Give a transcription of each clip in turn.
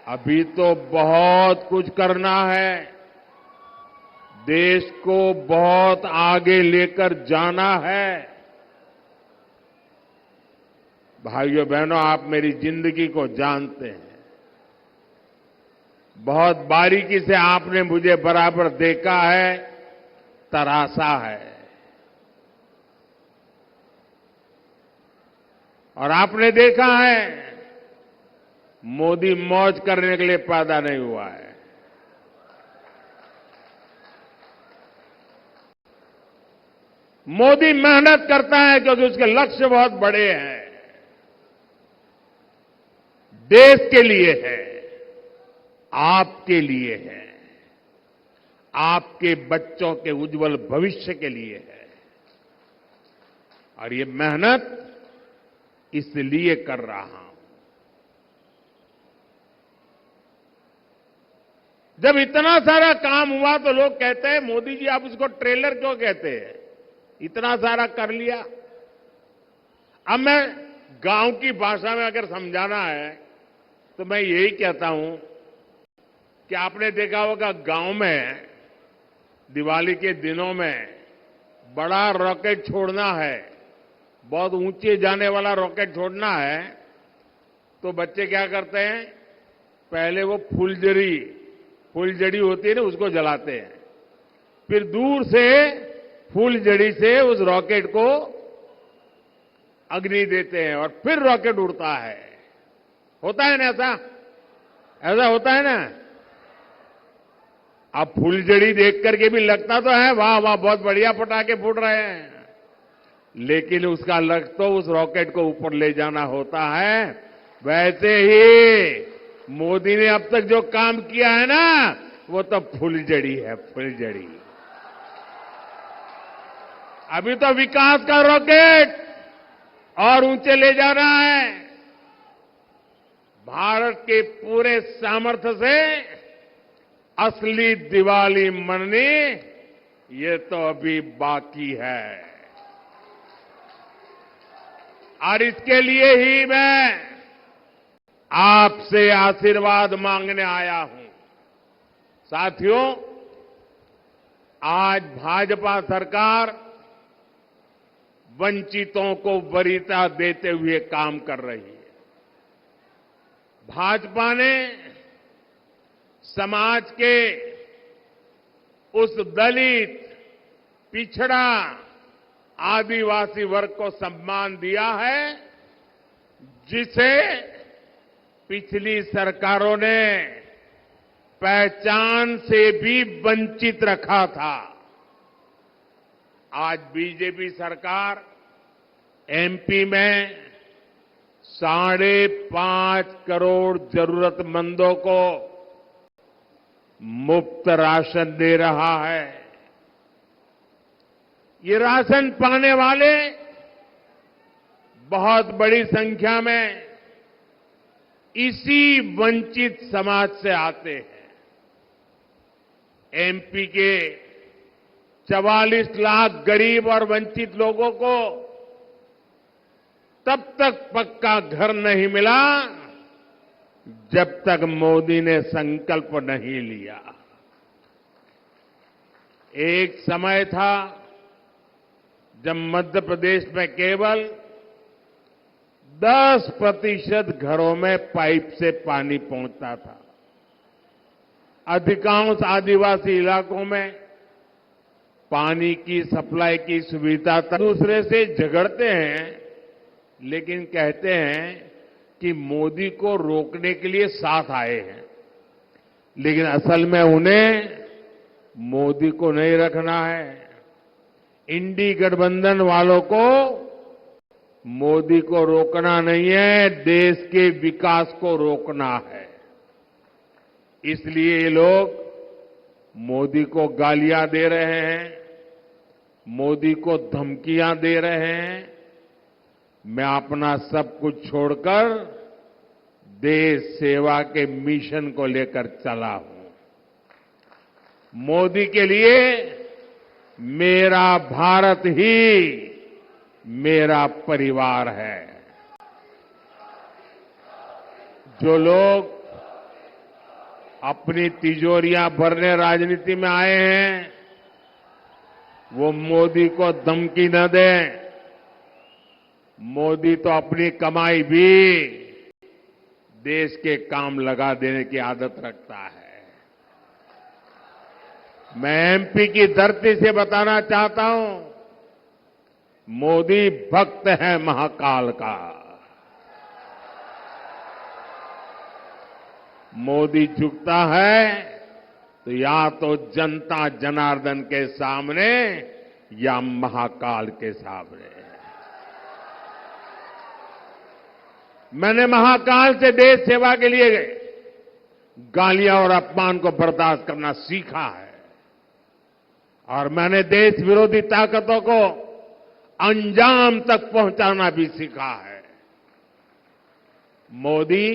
अभी तो बहुत कुछ करना है। देश को बहुत आगे लेकर जाना है। भाइयों बहनों, आप मेरी जिंदगी को जानते हैं। बहुत बारीकी से आपने मुझे बराबर देखा है, तरासा है। और आपने देखा है, मोदी मौज करने के लिए पैदा नहीं हुआ है। मोदी मेहनत करता है क्योंकि उसके लक्ष्य बहुत बड़े हैं। देश के लिए है, आपके लिए है, आपके बच्चों के उज्जवल भविष्य के लिए है। और ये मेहनत इसलिए कर रहा हूं। जब इतना सारा काम हुआ तो लोग कहते हैं, मोदी जी आप इसको ट्रेलर क्यों कहते हैं? इतना सारा कर लिया। अब मैं गांव की भाषा में अगर समझाना है तो मैं यही कहता हूं कि आपने देखा होगा गांव में दिवाली के दिनों में बड़ा रॉकेट छोड़ना है, बहुत ऊंचे जाने वाला रॉकेट छोड़ना है, तो बच्चे क्या करते हैं? पहले वो फुलझड़ी होती है ना, उसको जलाते हैं। फिर दूर से फुलझड़ी से उस रॉकेट को अग्नि देते हैं और फिर रॉकेट उड़ता है। होता है ना ऐसा? ऐसा होता है ना? अब फुलझड़ी देख करके भी लगता तो है वाह वाह बहुत बढ़िया पटाखे फूट रहे हैं, लेकिन उसका लक्ष्य तो उस रॉकेट को ऊपर ले जाना होता है। वैसे ही मोदी ने अब तक जो काम किया है ना, वो तो फुलझड़ी है, फुलझड़ी। अभी तो विकास का रॉकेट और ऊंचे ले जाना है। भारत के पूरे सामर्थ्य से असली दिवाली मननी, ये तो अभी बाकी है। और इसके लिए ही मैं आपसे आशीर्वाद मांगने आया हूं। साथियों, आज भाजपा सरकार वंचितों को वरीयता देते हुए काम कर रही है। भाजपा ने समाज के उस दलित, पिछड़ा, आदिवासी वर्ग को सम्मान दिया है जिसे पिछली सरकारों ने पहचान से भी वंचित रखा था। आज बीजेपी सरकार एमपी में 5.5 करोड़ जरूरतमंदों को मुफ्त राशन दे रहा है। ये राशन पाने वाले बहुत बड़ी संख्या में इसी वंचित समाज से आते हैं। एमपी के 44 लाख गरीब और वंचित लोगों को तब तक पक्का घर नहीं मिला जब तक मोदी ने संकल्प नहीं लिया। एक समय था जब मध्य प्रदेश में केवल 10% घरों में पाइप से पानी पहुंचता था। अधिकांश आदिवासी इलाकों में पानी की सप्लाई की सुविधा दूसरे से झगड़ते हैं, लेकिन कहते हैं कि मोदी को रोकने के लिए साथ आए हैं, लेकिन असल में उन्हें मोदी को नहीं रखना है। इंडी गठबंधन वालों को मोदी को रोकना नहीं है, देश के विकास को रोकना है। इसलिए ये लोग मोदी को गालियां दे रहे हैं, मोदी को धमकियां दे रहे हैं। मैं अपना सब कुछ छोड़कर देश सेवा के मिशन को लेकर चला हूं। मोदी के लिए मेरा भारत ही मेरा परिवार है। जो लोग अपनी तिजोरियां भरने राजनीति में आए हैं, वो मोदी को धमकी न दें। मोदी तो अपनी कमाई भी देश के काम लगा देने की आदत रखता है। मैं एमपी की धरती से बताना चाहता हूं, मोदी भक्त है महाकाल का। मोदी झुकता है तो या तो जनता जनार्दन के सामने या महाकाल के सामने। मैंने महाकाल से देश सेवा के लिए गालियां और अपमान को बर्दाश्त करना सीखा है, और मैंने देश विरोधी ताकतों को अंजाम तक पहुंचाना भी सीखा है। मोदी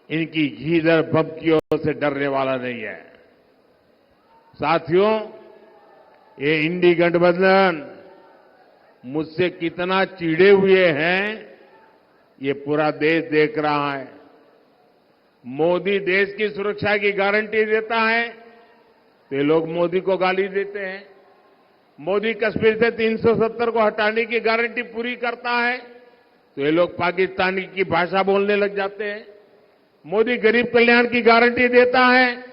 इनकी घीधर भभकियों से डरने वाला नहीं है। साथियों, ये इंडी गठबंधन मुझसे कितना चिढ़े हुए हैं, ये पूरा देश देख रहा है। मोदी देश की सुरक्षा की गारंटी देता है तो ये लोग मोदी को गाली देते हैं। मोदी कश्मीर से 370 को हटाने की गारंटी पूरी करता है तो ये लोग पाकिस्तानी की भाषा बोलने लग जाते हैं। मोदी गरीब कल्याण की गारंटी देता है,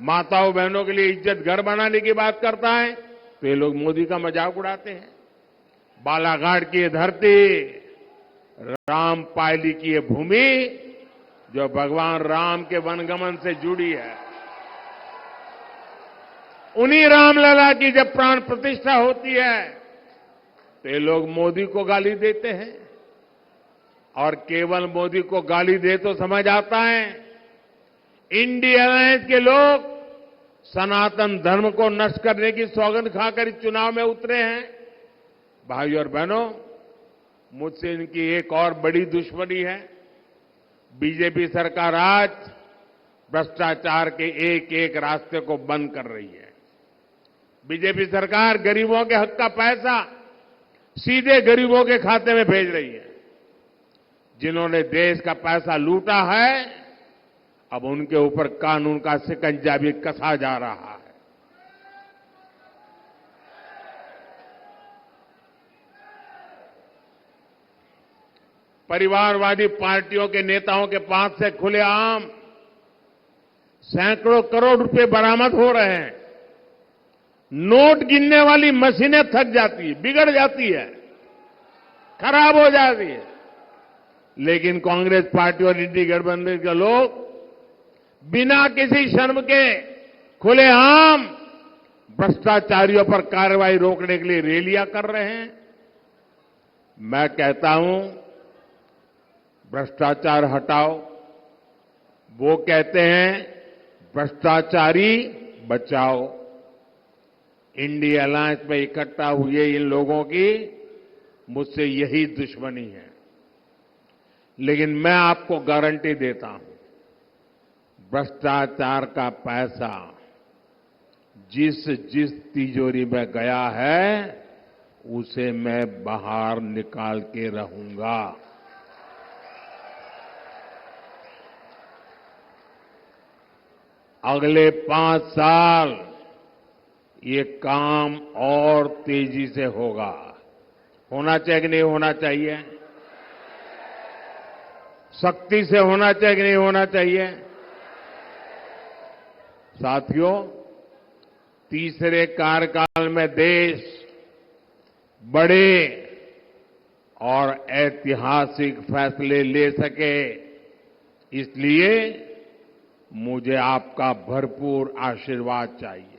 माताओं बहनों के लिए इज्जत घर बनाने की बात करता है तो ये लोग मोदी का मजाक उड़ाते हैं। बालाघाट की ये धरती, रामपायली की ये भूमि जो भगवान राम के वनगमन से जुड़ी है, उन्हीं रामलला की जब प्राण प्रतिष्ठा होती है तो ये लोग मोदी को गाली देते हैं। और केवल मोदी को गाली दे तो समझ आता है, इंडिया अलायंस के लोग सनातन धर्म को नष्ट करने की सौगंध खाकर इस चुनाव में उतरे हैं। भाइयों और बहनों, मुझसे इनकी एक और बड़ी दुश्मनी है। बीजेपी सरकार आज भ्रष्टाचार के एक एक रास्ते को बंद कर रही है। बीजेपी सरकार गरीबों के हक का पैसा सीधे गरीबों के खाते में भेज रही है। जिन्होंने देश का पैसा लूटा है, अब उनके ऊपर कानून का शिकंजा भी कसा जा रहा है। परिवारवादी पार्टियों के नेताओं के पास से खुलेआम सैकड़ों करोड़ रुपए बरामद हो रहे हैं। नोट गिनने वाली मशीनें थक जाती है, बिगड़ जाती है, खराब हो जाती है, लेकिन कांग्रेस पार्टी और इंडी गठबंधन के लोग बिना किसी शर्म के खुलेआम भ्रष्टाचारियों पर कार्रवाई रोकने के लिए रैलियां कर रहे हैं। मैं कहता हूं, भ्रष्टाचार हटाओ। वो कहते हैं भ्रष्टाचारी बचाओ। इंडिया अलायंस में इकट्ठा हुए इन लोगों की मुझसे यही दुश्मनी है। लेकिन मैं आपको गारंटी देता हूं, भ्रष्टाचार का पैसा जिस जिस तिजोरी में गया है उसे मैं बाहर निकाल के रहूंगा। अगले 5 साल ये काम और तेजी से होगा। होना चाहिए कि नहीं होना चाहिए? सख्ती से होना चाहिए कि नहीं होना चाहिए? साथियों, तीसरे कार्यकाल में देश बड़े और ऐतिहासिक फैसले ले सके, इसलिए मुझे आपका भरपूर आशीर्वाद चाहिए।